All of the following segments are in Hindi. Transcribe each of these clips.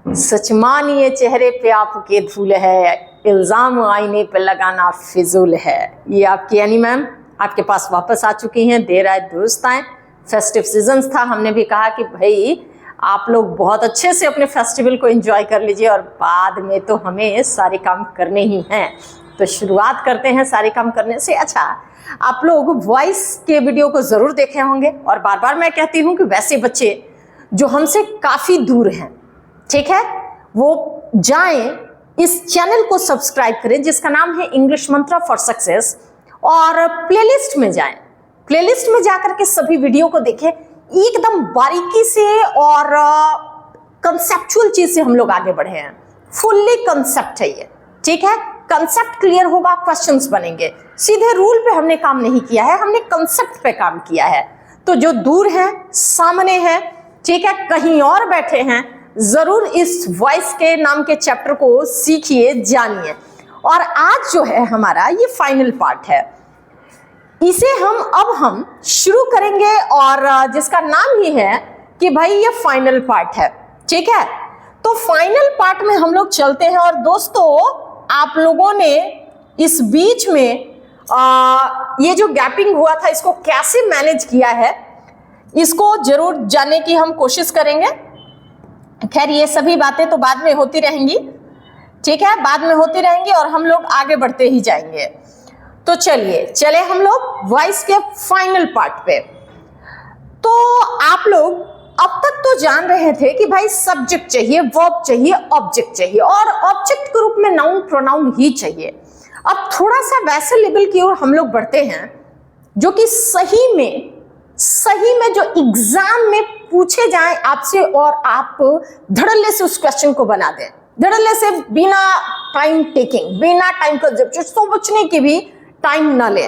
सच मानिए चेहरे पे आपके धूल है, इल्जाम आईने पे लगाना फिजूल है। ये आपकी एनी मैम आपके पास वापस आ चुकी हैं, देर आए दुरुस्त आए। फेस्टिव सीजन्स था, हमने भी कहा कि भाई आप लोग बहुत अच्छे से अपने फेस्टिवल को एंजॉय कर लीजिए और बाद में तो हमें सारे काम करने ही हैं। तो शुरुआत करते हैं सारे काम करने से। अच्छा, आप लोग वॉइस के वीडियो को ज़रूर देखे होंगे और बार बार मैं कहती हूँ कि वैसे बच्चे जो हमसे काफ़ी दूर हैं, ठीक है, वो जाएं इस चैनल को सब्सक्राइब करें जिसका नाम है इंग्लिश मंत्रा फॉर सक्सेस, और प्लेलिस्ट में जाएं। प्लेलिस्ट में जाकर के सभी वीडियो को देखें एकदम बारीकी से, और कंसेप्चुअल चीज से हम लोग आगे बढ़े हैं। फुल्ली कंसेप्ट है ये, ठीक है। कंसेप्ट क्लियर होगा, क्वेश्चंस बनेंगे। सीधे रूल पे हमने काम नहीं किया है, हमने कंसेप्ट पे काम किया है। तो जो दूर है, सामने है, ठीक है, कहीं और बैठे हैं, जरूर इस वॉइस के नाम के चैप्टर को सीखिए, जानिए। और आज जो है हमारा ये फाइनल पार्ट है, इसे हम शुरू करेंगे और जिसका नाम ही है कि भाई ये फाइनल पार्ट है, ठीक है। तो फाइनल पार्ट में हम लोग चलते हैं। और दोस्तों, आप लोगों ने इस बीच में ये जो गैपिंग हुआ था इसको कैसे मैनेज किया है, इसको जरूर जानने की हम कोशिश करेंगे। खैर, ये सभी बातें तो बाद में होती रहेंगी, ठीक है, बाद में होती रहेंगी और हम लोग आगे बढ़ते ही जाएंगे। तो चले हम लोग वॉइस के फाइनल पार्ट पे। तो आप लोग अब तक तो जान रहे थे कि भाई सब्जेक्ट चाहिए, वर्ब चाहिए, ऑब्जेक्ट चाहिए, और ऑब्जेक्ट के रूप में नाउन प्रोनाउन ही चाहिए। अब थोड़ा सा वैसे लेवल की ओर हम लोग बढ़ते हैं जो कि सही में जो एग्जाम में पूछे जाएं आपसे और आप धड़ल्ले से उस क्वेश्चन को बना दें, धड़ल्ले से, बिना टाइम टेकिंग, बिना टाइम का सोचने की भी टाइम ना ले।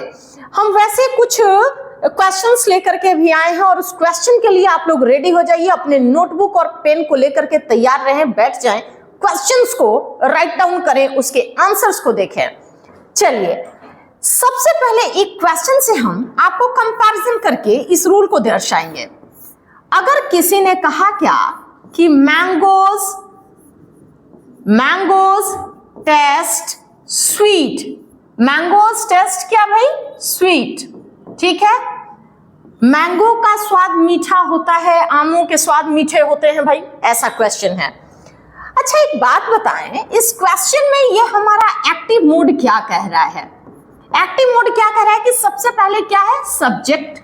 हम वैसे कुछ क्वेश्चंस लेकर के भी आए हैं और उस क्वेश्चन के लिए आप लोग रेडी हो जाइए, अपने नोटबुक और पेन को लेकर के तैयार रहें, बैठ जाएं, क्वेश्चंस को राइट डाउन करें, उसके आंसर्स को देखें। चलिए, सबसे पहले एक क्वेश्चन से हम आपको कंपैरिजन करके इस रूल को दर्शाएंगे। अगर किसी ने कहा क्या कि mangoes taste sweet, mangoes taste क्या भाई, स्वीट, ठीक है। मैंगो का स्वाद मीठा होता है, आमों के स्वाद मीठे होते हैं भाई, ऐसा क्वेश्चन है। अच्छा, एक बात बताएं, इस क्वेश्चन में ये हमारा एक्टिव मोड क्या कह रहा है? एक्टिव मोड क्या कह रहा है कि सबसे पहले क्या है, सब्जेक्ट,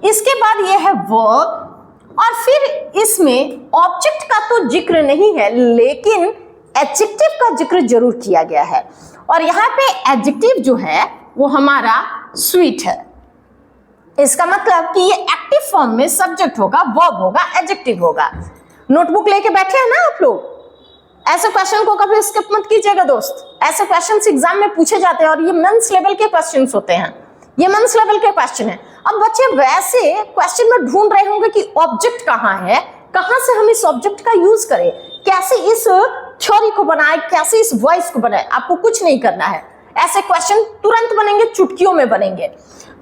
इसके बाद ये है वर्ब, और फिर इसमें ऑब्जेक्ट का तो जिक्र नहीं है लेकिन एडजेक्टिव का जिक्र जरूर किया गया है। और यहाँ पे एडजेक्टिव जो है वो हमारा स्वीट है। इसका मतलब कि ये एक्टिव फॉर्म में सब्जेक्ट होगा, वर्ब होगा, एडजेक्टिव होगा। नोटबुक लेके बैठे हैं ना आप लोग? ऐसे क्वेश्चन को कभी स्किप मत कीजिएगा दोस्त, ऐसे क्वेश्चंस एग्जाम में पूछे जाते हैं और ये मेंस लेवल के क्वेश्चंस होते हैं, ये मेंस लेवल के क्वेश्चन है। अब बच्चे वैसे क्वेश्चन में ढूंढ रहे होंगे कि ऑब्जेक्ट कहाँ है, कहाँ से हम इस ऑब्जेक्ट का यूज करें, कैसे इस थ्योरी को बनाए, कैसे इस वॉइस को बनाए। आपको कुछ नहीं करना है, ऐसे क्वेश्चन तुरंत बनेंगे, चुटकियों में बनेंगे।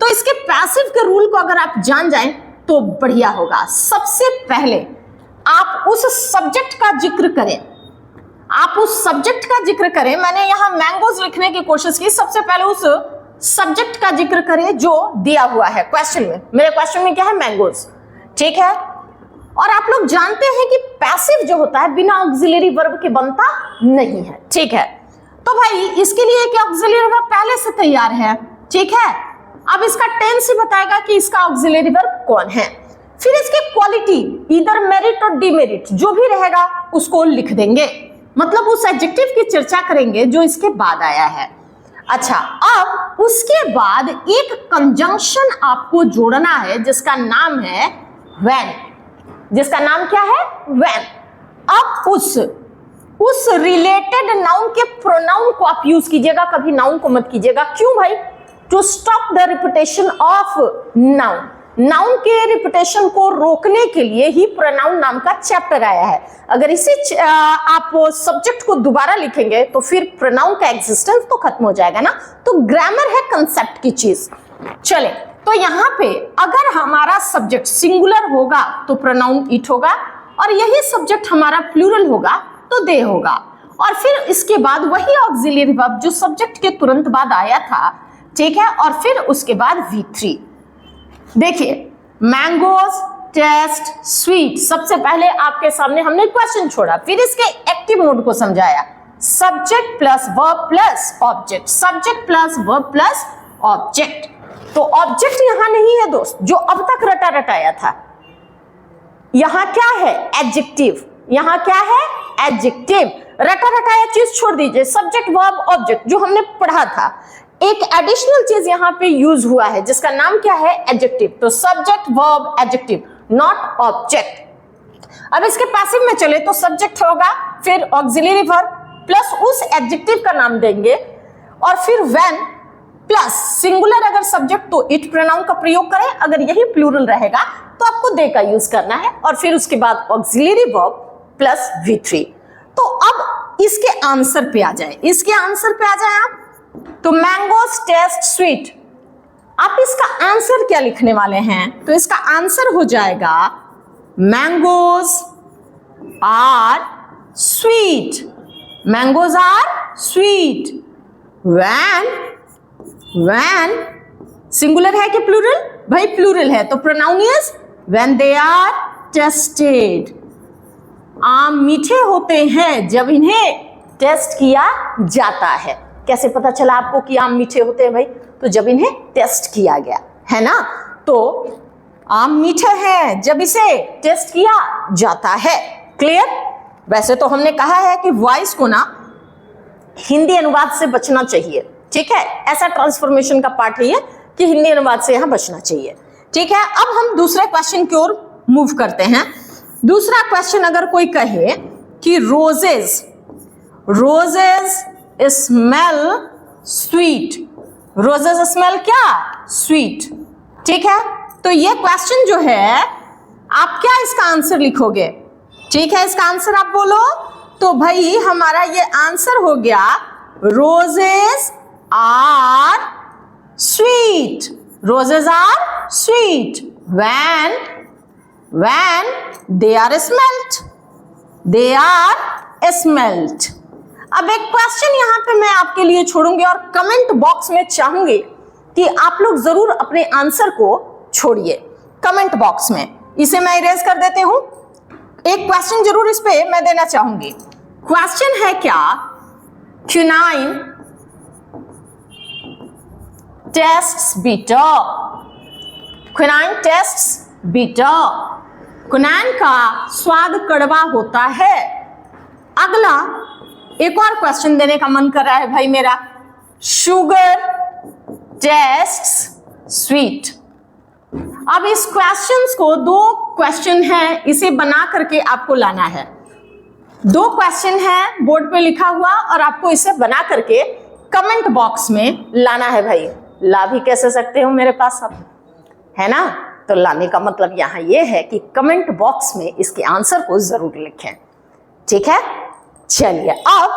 तो इसके पैसिव के रूल को अगर आप जान जाएं तो बढ़िया होगा। सबसे पहले आप उस सब्जेक्ट का जिक्र करें, आप उस सब्जेक्ट का जिक्र करें। मैंने यहां मैंगोज लिखने की कोशिश की, सबसे पहले उस सब्जेक्ट का जिक्र करें जो दिया हुआ है क्वेश्चन में। मेरे क्वेश्चन में क्या है, मैंगोज, ठीक है। और आप लोग जानते हैं कि पैसिव जो होता है बिना ऑक्सिलरी वर्ब के बनता नहीं है, ठीक है। तो भाई इसके लिए एक ऑक्सिलरी वर्ब पहले से तैयार है, ठीक है। अब इसका टेंस ही बताएगा कि इसका ऑक्सिलरी वर्ब कौन है। फिर इसकी क्वालिटी, इधर मेरिट और डिमेरिट जो भी रहेगा उसको लिख देंगे, मतलब उस एडजेक्टिव की चर्चा करेंगे जो इसके बाद आया है। अच्छा, अब उसके बाद एक कंजंक्शन आपको जोड़ना है जिसका नाम है व्हेन, जिसका नाम क्या है, व्हेन। अब उस रिलेटेड नाउन के प्रोनाउन को आप यूज कीजिएगा, कभी नाउन को मत कीजिएगा। क्यों भाई? To stop the repetition of noun, noun के रिपीटेशन को रोकने के लिए ही प्रोनाउन नाम का चैप्टर आया है। अगर इसी आप सब्जेक्ट को दोबारा लिखेंगे तो फिर प्रोनाउन का एग्जिस्टेंस तो खत्म हो जाएगा ना। तो ग्रामर है कंसेप्ट की चीज। चले, तो यहाँ पे अगर हमारा सब्जेक्ट सिंगुलर होगा तो प्रोनाउन इट होगा, और यही सब्जेक्ट हमारा प्लूरल होगा तो दे होगा। और फिर इसके बाद वही ऑक्सिलरी वर्ब जो सब्जेक्ट के तुरंत बाद आया था, ठीक है, और फिर उसके बाद V3। देखिए मैंगोज, टेस्ट, स्वीट, सबसे पहले आपके सामने हमने क्वेश्चन छोड़ा, फिर इसके एक्टिव मोड को समझाया। Subject plus verb plus object, subject plus verb plus object. तो ऑब्जेक्ट यहां नहीं है दोस्त, जो अब तक रटा रटाया था। यहां क्या है? एडजेक्टिव। यहां क्या है? एडजेक्टिव। रटा रटाया चीज छोड़ दीजिए, सब्जेक्ट वर्ब ऑब्जेक्ट जो हमने पढ़ा था। एक एडिशनल चीज यहां पे यूज हुआ है जिसका नाम क्या है? एडजेक्टिव। तो subject verb adjective, not object. अब इसके पैसिव में चले तो सब्जेक्ट होगा, फिर ऑक्सिलरी वर्ब प्लस उस एडजेक्टिव का नाम देंगे, और फिर व्हेन प्लस सिंगुलर अगर सब्जेक्ट तो इट प्रोनाउन का प्रयोग करें, अगर यही प्लूरल रहेगा तो आपको दे का यूज करना है, और फिर उसके बाद ऑक्सिलरी वर्ब प्लस V3। तो अब इसके आंसर पे आ जाए, इसके आंसर पे आ जाए आप। तो मैंगोज, टेस्ट, स्वीट, आप इसका आंसर क्या लिखने वाले हैं? तो इसका आंसर हो जाएगा mangoes are sweet, mangoes are sweet when singular है कि प्लूरल? भाई प्लूरल है, तो pronoun is when they are tasted. आम मीठे होते हैं जब इन्हें टेस्ट किया जाता है। कैसे पता चला आपको कि आम मीठे होते हैं भाई? तो जब इन्हें टेस्ट किया गया है ना। तो आम मीठे हैं जब इसे टेस्ट किया जाता है। क्लियर? वैसे तो हमने कहा है कि वॉइस को ना हिंदी अनुवाद से बचना चाहिए, ठीक है, ऐसा ट्रांसफॉर्मेशन का पार्ट है ये कि हिंदी अनुवाद से यहां बचना चाहिए, ठीक है। अब हम दूसरे क्वेश्चन की ओर मूव करते हैं। दूसरा क्वेश्चन अगर कोई कहे कि roses smell sweet, roses smell क्या? स्वीट, ठीक है। तो ये क्वेश्चन जो है आप क्या इसका आंसर लिखोगे? ठीक है, इसका आंसर आप बोलो। तो भाई हमारा ये आंसर हो गया roses are sweet, roses are sweet when they are smelt। अब एक क्वेश्चन यहां पे मैं आपके लिए छोड़ूंगी और कमेंट बॉक्स में चाहूंगी कि आप लोग जरूर अपने आंसर को छोड़िए कमेंट बॉक्स में। इसे मैं इरेज कर देती हूं। एक क्वेश्चन जरूर इस पे मैं देना चाहूंगी। क्वेश्चन है क्या? Quinine tests bitter, quinine tests bitter, quinine का स्वाद कड़वा होता है। अगला एक और क्वेश्चन देने का मन कर रहा है भाई मेरा। Sugar tests sweet. अब इस क्वेश्चंस को, दो क्वेश्चन है, इसे बना करके आपको लाना है। दो क्वेश्चन है बोर्ड पे लिखा हुआ और आपको इसे बना करके कमेंट बॉक्स में लाना है भाई। ला भी कैसे सकते हो मेरे पास आप, है ना। तो लाने का मतलब यहां ये है कि कमेंट बॉक्स में इसके आंसर को जरूर लिखें, ठीक है। चलिए अब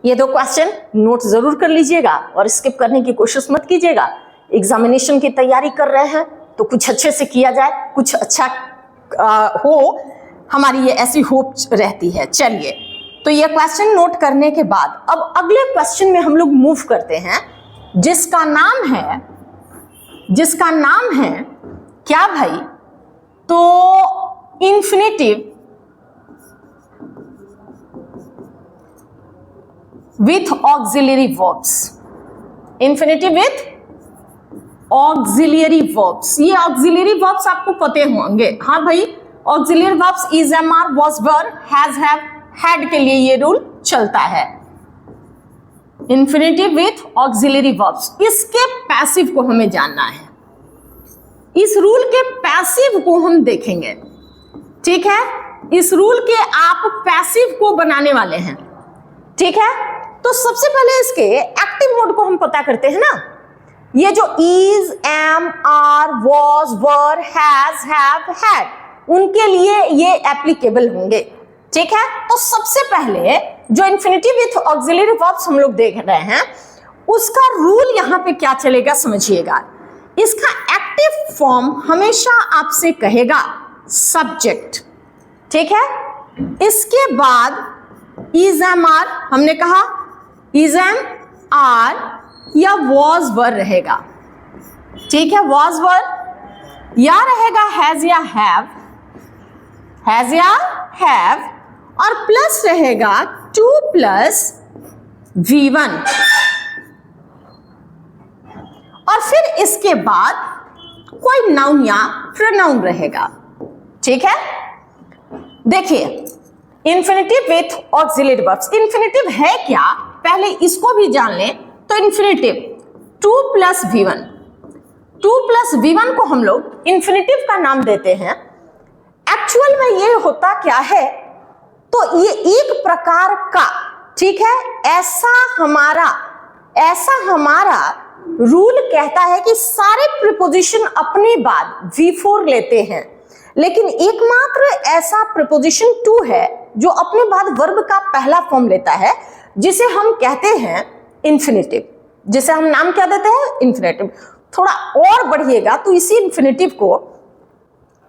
ये दो क्वेश्चन नोट जरूर कर लीजिएगा और स्किप करने की कोशिश मत कीजिएगा। एग्जामिनेशन की तैयारी कर रहे हैं तो कुछ अच्छे से किया जाए, कुछ अच्छा हो, हमारी ये ऐसी होप रहती है। चलिए, तो ये क्वेश्चन नोट करने के बाद अब अगले क्वेश्चन में हम लोग मूव करते हैं, जिसका नाम है क्या भाई? तो infinitive with auxiliary verbs, infinitive with auxiliary verbs. ये ऑक्सिलरी वर्ब्स आपको पते होंगे। हाँ भाई, auxiliary verbs is, am, are, was, were, has, have, had के लिए ये रूल चलता है। इंफिनिटिव विथ ऑक्सिलरी वर्ब्स, इसके पैसिव को हमें जानना है। इस रूल के पैसिव को हम देखेंगे, ठीक है। इस रूल के आप पैसिव को बनाने वाले हैं, ठीक है। तो सबसे पहले इसके एक्टिव मोड को हम पता करते हैं ना। ये जो is, am, are, was, were, has, have, had, उनके लिए ये एप्लीकेबल होंगे, ठीक है। तो सबसे पहले जो इंफिनिटिव विथ ऑक्सिलरी वर्ब्स हम लोग देख रहे हैं, उसका रूल यहां पे क्या चलेगा समझिएगा। इसका एक्टिव फॉर्म हमेशा आपसे कहेगा सब्जेक्ट, ठीक है। इसके बाद इज एम आर, हमने कहा इज एम आर या वॉज वर रहेगा, ठीक है, वॉज वर, या रहेगा हैज या हैव, हैज या हैव, और प्लस रहेगा 2 प्लस V1, और फिर इसके बाद कोई नाउन या प्रोनाउन रहेगा, ठीक है। देखिए infinitive with auxiliary verbs, infinitive है क्या पहले इसको भी जान लें। तो infinitive 2 plus V1, 2 plus V1 को हम लोग इंफिनिटिव का नाम देते हैं। एक्चुअल में ये होता क्या है, तो ये एक प्रकार का, ठीक है, ऐसा हमारा रूल कहता है कि सारे प्रीपोजिशन अपने बाद V4 लेते हैं, लेकिन एकमात्र ऐसा प्रीपोजिशन टू है जो अपने बाद वर्ब का पहला फॉर्म लेता है, जिसे हम कहते हैं इंफिनिटिव, जिसे हम नाम क्या देते हैं, इंफिनिटिव। थोड़ा और बढ़िएगा तो इसी इंफिनिटिव को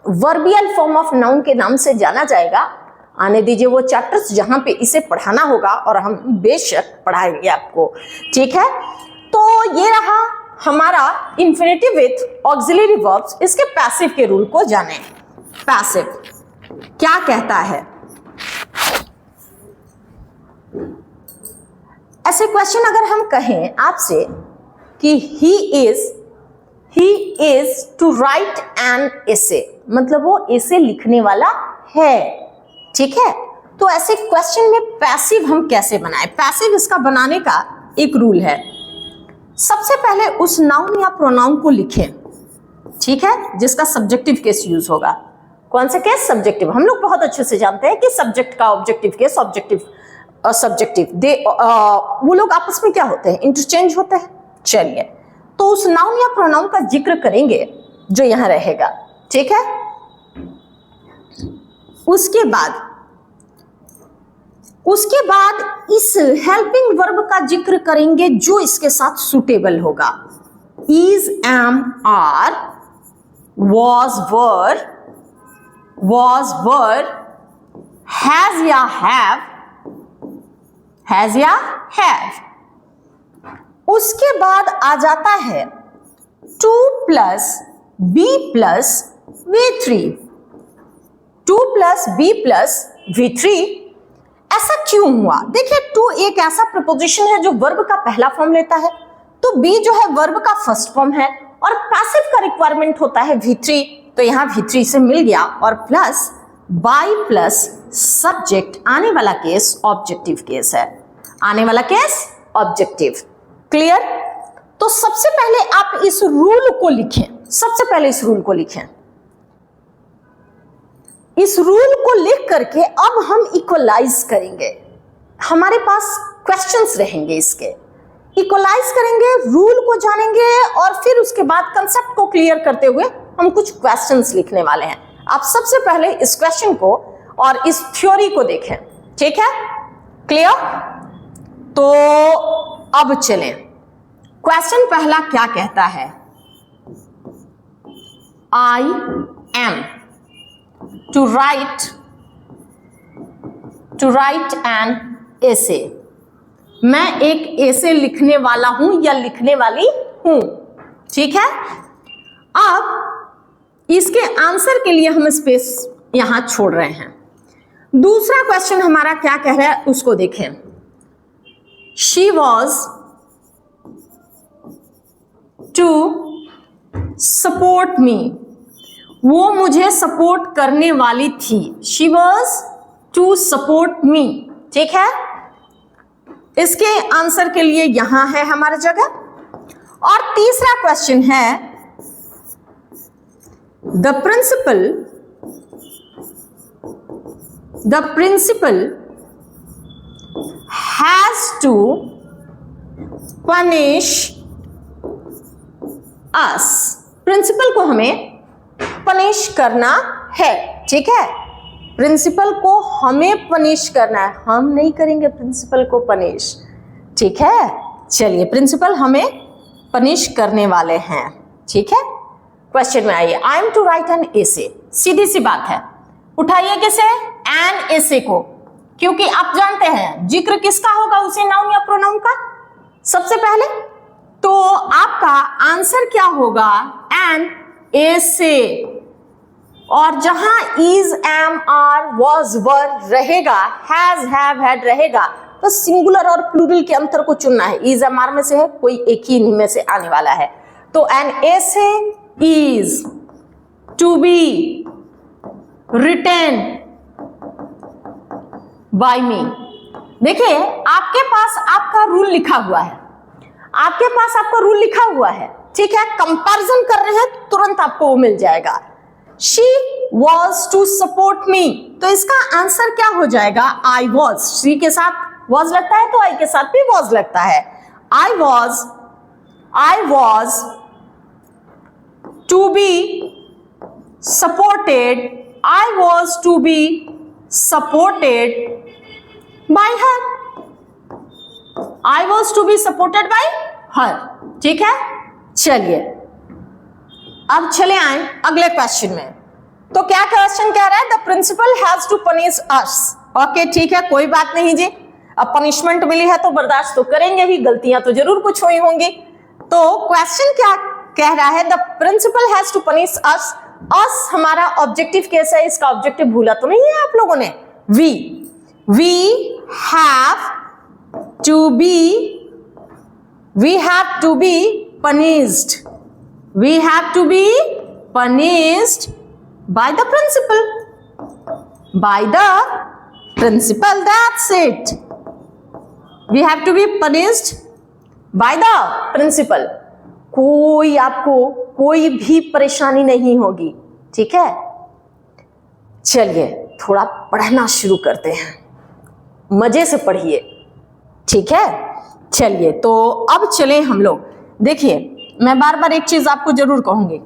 वर्बियल फॉर्म ऑफ नाउन के नाम से जाना जाएगा। आने दीजिए वो चैप्टर्स जहां पे इसे पढ़ाना होगा, और हम बेशक पढ़ाएंगे आपको, ठीक है। तो ये रहा हमारा इंफिनिटिव विथ ऑक्सिलरी वर्ब्स। इसके पैसिव के रूल को जानें। पैसिव क्या कहता है, ऐसे क्वेश्चन अगर हम कहें आपसे कि he is to write an essay, मतलब वो एसे लिखने वाला है, ठीक है। तो ऐसे क्वेश्चन में पैसिव हम कैसे बनाएं? पैसिव इसका बनाने का एक रूल है। सबसे पहले उस नाउन या प्रोनाउन को लिखें, ठीक है, जिसका सब्जेक्टिव केस यूज होगा। कौन सा केस? सब्जेक्टिव। हम लोग बहुत अच्छे से जानते हैं कि सब्जेक्ट का ऑब्जेक्टिव केस, ऑब्जेक्टिव सब्जेक्टिव, वो लोग आपस में क्या होते हैं, इंटरचेंज होते हैं। चलिए, तो उस नाउन या प्रोनाउन का जिक्र करेंगे जो यहां रहेगा, ठीक है। उसके बाद इस हेल्पिंग वर्ब का जिक्र करेंगे जो इसके साथ सुटेबल होगा। Is, am, are, was, were, has या have। उसके बाद आ जाता है 2 plus B plus V3, 2 plus B plus V3। ऐसा क्यों हुआ? देखिए 2 एक ऐसा प्रपोजिशन है जो वर्ब का पहला फॉर्म लेता है, तो B जो है वर्ब का फर्स्ट फॉर्म है, और पैसिव का रिक्वायरमेंट होता है V3, तो यहां V3 से मिल गया, और प्लस बाय प्लस सब्जेक्ट, आने वाला केस ऑब्जेक्टिव केस है, आने वाला केस ऑब्जेक्टिव। क्लियर? तो सबसे पहले आप इस रूल को लिखें, सबसे पहले इस रूल को लिखें। इस रूल को लिख करके अब हम इक्वलाइज करेंगे, हमारे पास क्वेश्चंस रहेंगे, इसके इक्वलाइज करेंगे, रूल को जानेंगे, और फिर उसके बाद कंसेप्ट को क्लियर करते हुए हम कुछ क्वेश्चंस लिखने वाले हैं। आप सबसे पहले इस क्वेश्चन को और इस थ्योरी को देखें, ठीक है? क्लियर? तो अब चलें, क्वेश्चन पहला क्या कहता है? I am to write an essay. मैं एक एसे लिखने वाला हूं या लिखने वाली हूं, ठीक है। अब इसके आंसर के लिए हम स्पेस यहां छोड़ रहे हैं। दूसरा क्वेश्चन हमारा क्या कह रहा है उसको देखें। She was to support me, वो मुझे सपोर्ट करने वाली थी। She was to support me, ठीक है। इसके आंसर के लिए यहां है हमारी जगह। और तीसरा क्वेश्चन है, the principal has to punish us. Principal को हमें पनिश करना है, ठीक है। प्रिंसिपल को हमें पनिश करना है, हम नहीं करेंगे प्रिंसिपल को पनिश, ठीक है। चलिए, प्रिंसिपल हमें पनिश करने वाले हैं, ठीक है। क्वेश्चन में आइए, I am to write an essay. सीधी सी बात है, उठाइए किसे? ऐसे को, क्योंकि आप जानते हैं जिक्र किसका होगा, उसे नाउन या प्रोनाउन का सबसे पहले। तो आपका आंसर क्या होगा, एन ऐसे। और जहां इज, एम, आर, वॉज, वर रहेगा, हैज, हैव, हैड रहेगा, तो सिंगुलर और प्लूरल के अंतर को चुनना है। इज, एम, आर में से है, कोई एक ही इन्हीं में से आने वाला है। तो an essay is to be written by me. देखिए आपके पास आपका रूल लिखा हुआ है, आपके पास आपका रूल लिखा हुआ है, ठीक है। कंपैरिजन कर रहे हैं तुरंत आपको वो मिल जाएगा। She was to support me, तो इसका आंसर क्या हो जाएगा, I was। she के साथ was लगता है तो I के साथ भी was लगता है। I was to be supported, I was to be supported by her, I was to be supported by her, ठीक है। चलिए अब चले आए अगले क्वेश्चन में। तो क्या क्वेश्चन कह रहा है, the principal has to punish us. Okay ठीक है, कोई बात नहीं जी, अब पनिशमेंट मिली है तो बर्दाश्त तो करेंगे ही, गलतियां तो जरूर कुछ हुई होंगी। तो क्वेश्चन क्या कह रहा है, the principal has to punish us. Us हमारा ऑब्जेक्टिव केस है, इसका ऑब्जेक्टिव भूला तो नहीं है आप लोगों ने। We have to be punished, we have to be punished by the principal, that's it, we have to be punished by the principal। कोई आपको कोई भी परेशानी नहीं होगी, ठीक है। चलिए थोड़ा पढ़ना शुरू करते हैं, मजे से पढ़िए, ठीक है। चलिए तो अब चले हम लोग। देखिए मैं बार बार एक चीज आपको जरूर कहूंगी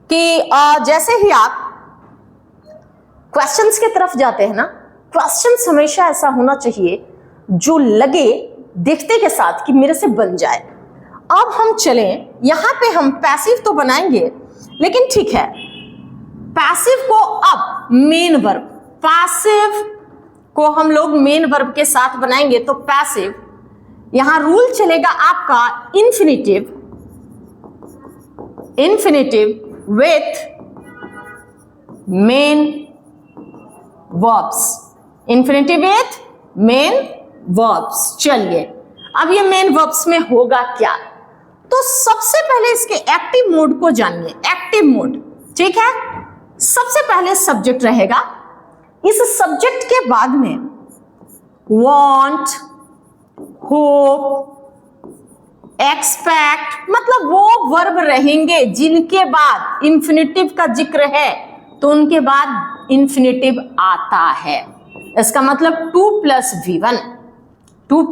कि जैसे ही आप क्वेश्चंस की तरफ जाते हैं ना, क्वेश्चंस हमेशा ऐसा होना चाहिए जो लगे देखते के साथ कि मेरे से बन जाए। अब हम चलें, यहां पे हम पैसिव तो बनाएंगे, लेकिन ठीक है पैसिव को अब मेन वर्ब, पैसिव को हम लोग मेन वर्ब के साथ बनाएंगे। तो पैसिव यहां रूल चलेगा आपका infinitive with main verbs, infinitive with main verbs. चलिए अब ये मेन वर्ब्स में होगा क्या, तो सबसे पहले इसके एक्टिव मोड को जानिए। एक्टिव मोड, ठीक है। सबसे पहले सब्जेक्ट रहेगा, इस सब्जेक्ट के बाद में वांट, होप, एक्सपेक्ट, मतलब वो वर्ब रहेंगे जिनके बाद इंफिनिटिव का जिक्र है, तो उनके बाद इंफिनिटिव आता है। इसका मतलब 2 + V1, 2 +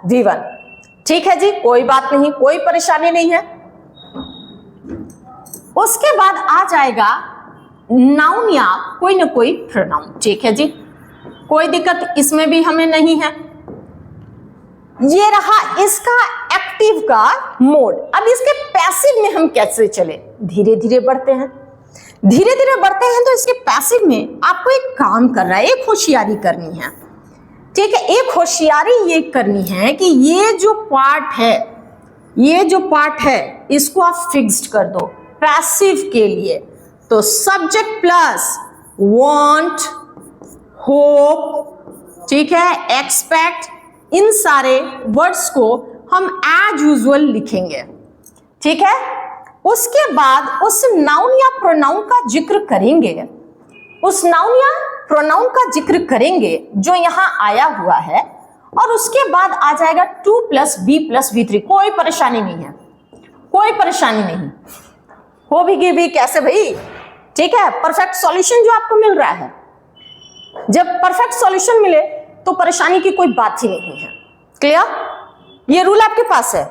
V1, ठीक है जी, कोई बात नहीं, कोई परेशानी नहीं है। उसके बाद आ जाएगा नाउन या कोई ना कोई प्रोनाउन, ठीक है जी, कोई दिक्कत इसमें भी हमें नहीं है। ये रहा इसका एक्टिव का मोड। अब इसके पैसिव में हम कैसे चले, धीरे धीरे बढ़ते हैं, धीरे धीरे बढ़ते हैं। तो इसके पैसिव में आपको एक काम करना है, एक होशियारी करनी है, ठीक है। एक होशियारी ये करनी है कि ये जो पार्ट है इसको आप फिक्स्ड कर दो पैसिव के लिए। तो सब्जेक्ट प्लस वांट, होप, ठीक है, एक्सपेक्ट, इन सारे वर्ड्स को हम एज यूजुअल लिखेंगे, ठीक है। उसके बाद उस नाउन या प्रोनाउन का जिक्र करेंगे, उस नाउन या प्रोनाउन का जिक्र करेंगे जो यहां आया हुआ है, और उसके बाद आ जाएगा 2 + B + V3। कोई परेशानी नहीं है, कोई परेशानी नहीं होगी भी कैसे भाई, ठीक है। परफेक्ट सॉल्यूशन जो आपको मिल रहा है, जब परफेक्ट सॉल्यूशन मिले तो परेशानी की कोई बात ही नहीं है। क्लियर, ये रूल आपके पास है।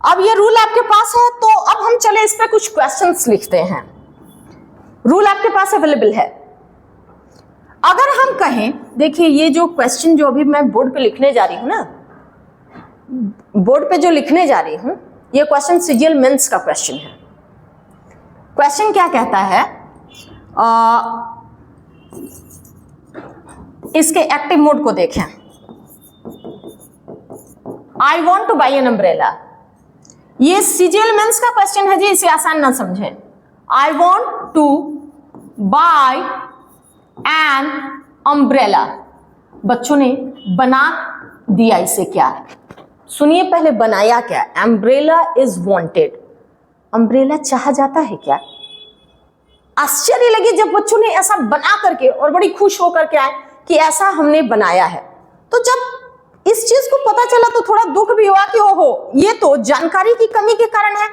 अब ये रूल आपके पास है तो अब हम चले इस पे कुछ क्वेश्चंस लिखते हैं। रूल आपके पास अवेलेबल है। अगर हम कहें, देखिए ये जो क्वेश्चन जो अभी मैं बोर्ड पे लिखने जा रही हूं ना, बोर्ड पे जो लिखने जा रही हूं, ये क्वेश्चन सीजीएल मेंस का क्वेश्चन है। क्वेश्चन क्या कहता है, इसके एक्टिव मोड को देखें। I want to buy an umbrella, ये सीजीएल मेंस का क्वेश्चन है जी, इसे आसान ना समझें। I want to buy an umbrella, बच्चों ने बना दिया इसे क्या? सुनिए पहले बनाया क्या? अम्ब्रेला इज वॉन्टेड, अम्ब्रेला चाहा जाता है क्या? आश्चर्य लगे जब बच्चों ने ऐसा बना करके और बड़ी खुश होकर के आए कि ऐसा हमने बनाया है। तो जब इस चीज को पता चला तो थोड़ा दुख भी हुआ कि ओहो, ये तो जानकारी की कमी के कारण है।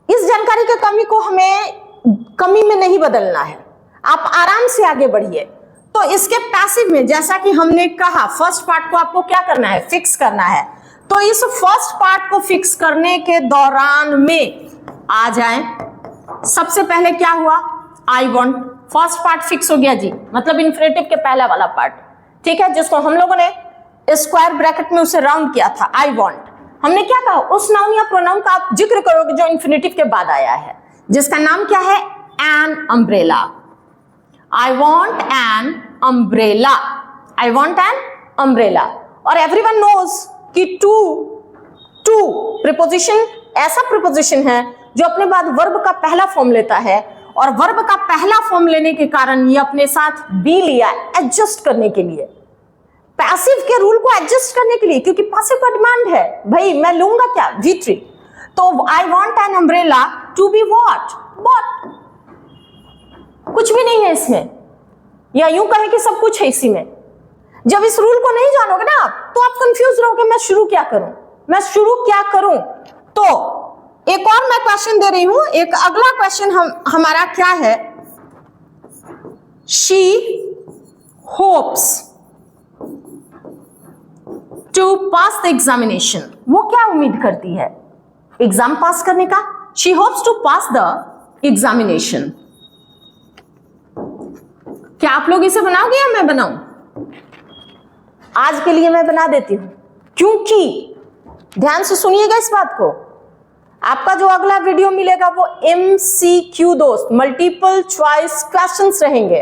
इस जानकारी की कमी को हमें कमी में नहीं बदलना है, आप आराम से आगे बढ़िए। तो इसके पैसिव में जैसा कि हमने कहा, फर्स्ट पार्ट को आपको क्या करना है? फिक्स करना है। तो इस फर्स्ट पार्ट को फिक्स करने के दौरान में आ जाएं, सबसे पहले क्या हुआ? I want, first part fix हो गया जी, मतलब इन्फिनेटिव के पहला वाला पार्ट, ठीक है, जिसको हम लोगों ने स्क्वायर ब्रैकेट में उसे राउंड किया था। आई वॉन्ट, हमने क्या कहा? उस नाउन या प्रोनाउन का आप जिक्र करोगे जो इन्फिनेटिव के बाद आया है, जिसका नाम क्या है? An umbrella. I want an umbrella, I want an umbrella. और एवरीवन नोज कि टू प्रीपोजिशन ऐसा प्रीपोजिशन है जो अपने बाद वर्ब का पहला फॉर्म लेता है, और वर्ब का पहला फॉर्म लेने के कारण ये अपने साथ बी लिया एडजस्ट करने के लिए, पैसिव के रूल को एडजस्ट करने के लिए, क्योंकि पैसिव का डिमांड है भाई मैं लूंगा क्या? V3। तो I want an umbrella to be what? Bought. कुछ भी नहीं है इसमें, या यूं कहें कि सब कुछ है इसी में। जब इस रूल को नहीं जानोगे ना आप, तो आप कंफ्यूज रहोगे, मैं शुरू क्या करूं, मैं शुरू क्या करूं। तो एक और मैं क्वेश्चन दे रही हूं, एक अगला क्वेश्चन हमारा क्या है? She hopes to pass the examination, वो क्या उम्मीद करती है एग्जाम पास करने का? She hopes to pass the examination. क्या आप लोग इसे बनाओगे या मैं बनाऊं? आज के लिए मैं बना देती हूं, क्योंकि ध्यान से सुनिएगा इस बात को, आपका जो अगला वीडियो मिलेगा वो MCQ दोस्त, मल्टीपल चॉइस क्वेश्चंस रहेंगे,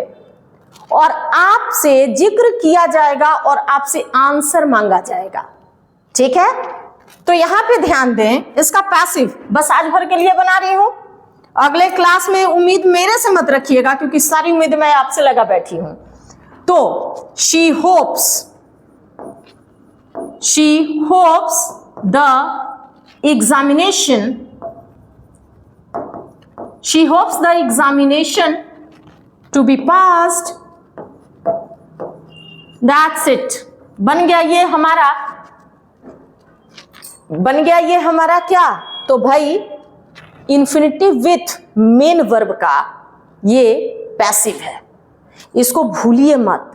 और आपसे जिक्र किया जाएगा और आपसे आंसर मांगा जाएगा, ठीक है? तो यहां पे ध्यान दें, इसका पैसिव बस आज भर के लिए बना रही हूं, अगले क्लास में उम्मीद मेरे से मत रखिएगा, क्योंकि सारी उम्मीद मैं आपसे लगा बैठी हूं। तो she hopes the examination, she hopes the examination to be passed, that's it। बन गया ये हमारा क्या? तो भाई इन्फिनिटिव विथ मेन वर्ब का ये पैसिव है, इसको भूलिए मत।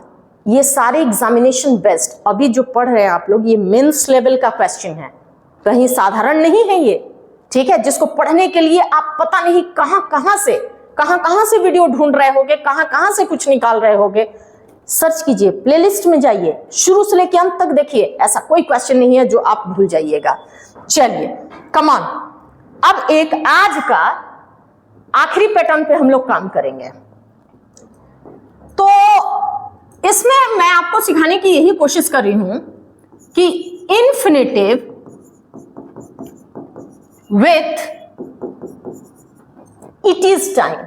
ये सारे एग्जामिनेशन बेस्ड अभी जो पढ़ रहे हैं आप लोग, ये मेंस लेवल का क्वेश्चन है, कहीं साधारण नहीं है ये, ठीक है? जिसको पढ़ने के लिए आप पता नहीं कहां से वीडियो ढूंढ रहे होगे, कहां से कुछ निकाल रहे होगे। सर्च कीजिए, प्लेलिस्ट में जाइए, शुरू से लेकर अंत तक देखिए, ऐसा कोई क्वेश्चन नहीं है जो आप भूल जाइएगा। चलिए कम ऑन, अब एक आज का आखिरी पैटर्न पे हम लोग काम करेंगे। तो इसमें मैं आपको सिखाने की यही कोशिश कर रही हूं कि infinitive with it is time,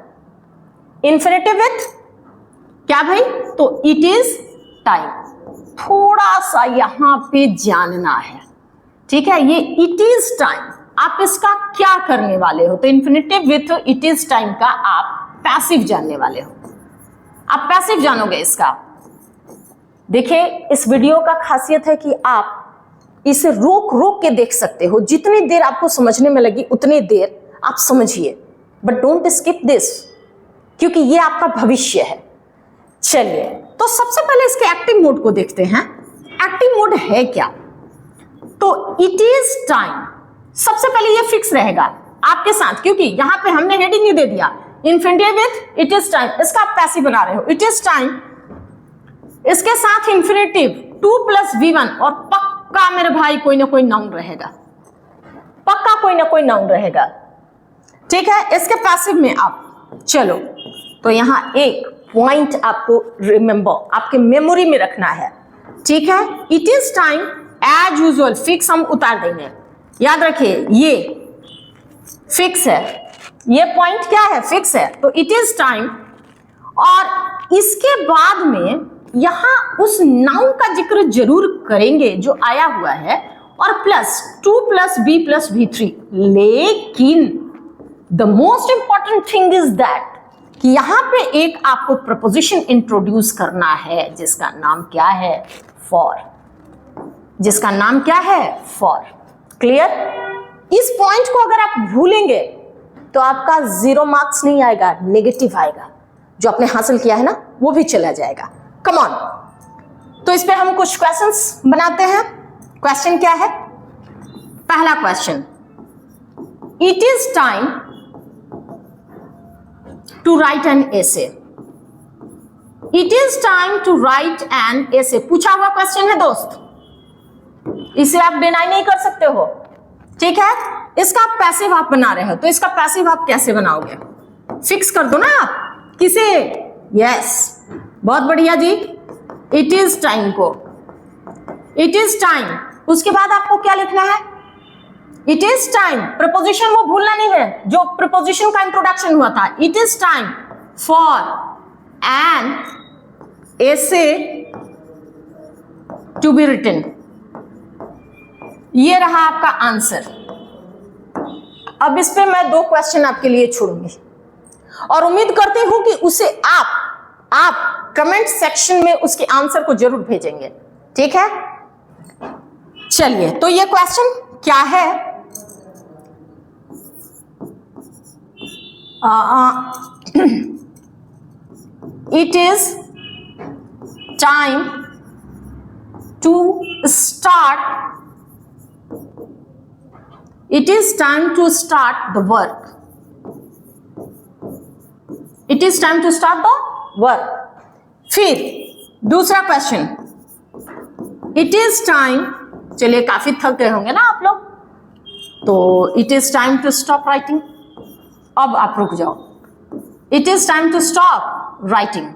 infinitive with क्या भाई? तो it is time, थोड़ा सा यहां पे जानना है, ठीक है? ये it is time, आप इसका क्या करने वाले हो? तो infinitive with it is time का आप पैसिव जानने वाले हो, आप पैसिव जानोगे इसका। देखिए इस वीडियो का खासियत है कि आप इसे रोक रोक के देख सकते हो, जितनी देर आपको समझने में लगी उतनी देर आप समझिए, बट डोंट स्किप दिस, क्योंकि ये आपका भविष्य है। चलिए तो सबसे पहले इसके एक्टिव मोड को देखते हैं। एक्टिव मोड है क्या? तो इट इज टाइम, सबसे पहले ये फिक्स रहेगा आपके साथ, क्योंकि यहां पे हमने हेडिंग ही दे दिया, infinitive with it is time, इसका आप पैसिव बना रहे हो, इट इज टाइम, इसके साथ इन्फिनिटिव 2 + V1, और पक्का मेरे भाई कोई ना कोई नाउन रहेगा, पक्का कोई ना कोई नाउन रहेगा, ठीक है? इसके पैसिव में आप चलो, तो यहां एक पॉइंट आपको रिमेंबर, आपके मेमोरी में रखना है, ठीक है। It is time as usual, fix हम उतार देंगे, याद रखिए ये फिक्स है, ये पॉइंट क्या है, फिक्स है, तो इट इज टाइम। और इसके बाद में यहां उस नाउन का जिक्र जरूर करेंगे जो आया हुआ है, और प्लस 2 + B + V3, लेकिन the most important thing is that कि यहां पे एक आपको प्रपोजिशन इंट्रोड्यूस करना है जिसका नाम क्या है, फॉर, जिसका नाम क्या है, फॉर। क्लियर? इस पॉइंट को अगर आप भूलेंगे तो आपका 0 मार्क्स नहीं आएगा, नेगेटिव आएगा, जो आपने हासिल किया है ना वो भी चला जाएगा। कम ऑन, तो इस पे हम कुछ क्वेश्चंस बनाते हैं। क्वेश्चन क्या है? पहला question, it is time to write an essay. It is time to write an essay, पूछा हुआ क्वेश्चन है दोस्त, इसे आप डिनाई नहीं कर सकते हो, ठीक है। इसका पैसिव आप बना रहे हो, तो इसका पैसिव आप कैसे बनाओगे, फिक्स कर दो ना आप, किसे, यस, बहुत बढ़िया जी। इट इज टाइम को, इट इज टाइम, उसके बाद आपको क्या लिखना है, इट इज टाइम, प्रपोजिशन वो भूलना नहीं है जो प्रपोजिशन का इंट्रोडक्शन हुआ था। It is time for an essay to be written, ये रहा आपका आंसर। अब इस पे मैं 2 क्वेश्चन आपके लिए छोड़ूंगी और उम्मीद करती हूं कि उसे आप कमेंट सेक्शन में उसके आंसर को जरूर भेजेंगे, ठीक है। चलिए, तो ये क्वेश्चन क्या है, it is time to start, it is time to start the work, it is time to start the work। फिर दूसरा क्वेश्चन, it is time, चलिए काफी थक गए होंगे ना आप लोग, तो it is time to stop writing, अब आप रुक जाओ, it is time to stop writing।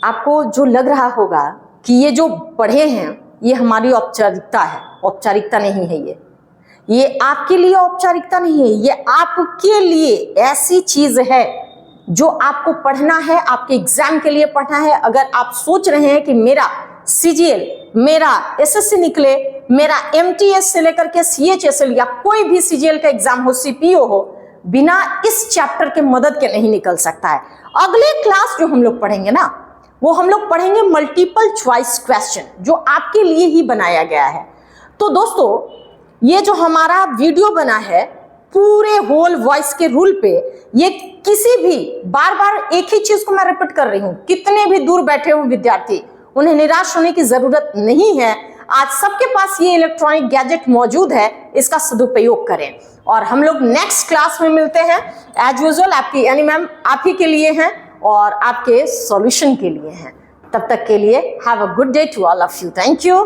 आपको जो लग रहा होगा कि ये जो पढ़े हैं ये हमारी औपचारिकता है, औपचारिकता नहीं है, ये आपके लिए औपचारिकता नहीं है, ये आपके लिए ऐसी चीज है जो आपको पढ़ना है, आपके एग्जाम के लिए पढ़ना है। अगर आप सोच रहे हैं कि मेरा CGL, मेरा SSC निकले, मेरा MTS से लेकर के CHSL या कोई भी CGL का एग्जाम हो, CPO हो, बिना इस चैप्टर के मदद के नहीं निकल सकता है। अगले क्लास जो हम लोग पढ़ेंगे ना, वो हम लोग पढ़ेंगे मल्टीपल चॉइस क्वेश्चन, जो आपके लिए ही बनाया गया है। तो दोस्तों, ये जो हमारा वीडियो बना है पूरे होल वॉइस के रूल पे, ये किसी भी, बार बार एक ही चीज को मैं रिपीट कर रही हूं, कितने भी दूर बैठे हो विद्यार्थी, उन्हें निराश होने की जरूरत नहीं है। आज सबके पास ये इलेक्ट्रॉनिक गैजेट मौजूद है, इसका सदुपयोग करें। और हम लोग नेक्स्ट क्लास में मिलते हैं। एज यूजुअल आपकी यानी मैम आप ही के लिए हैं और आपके सॉल्यूशन के लिए हैं। तब तक के लिए have a good day to all of you. Thank you.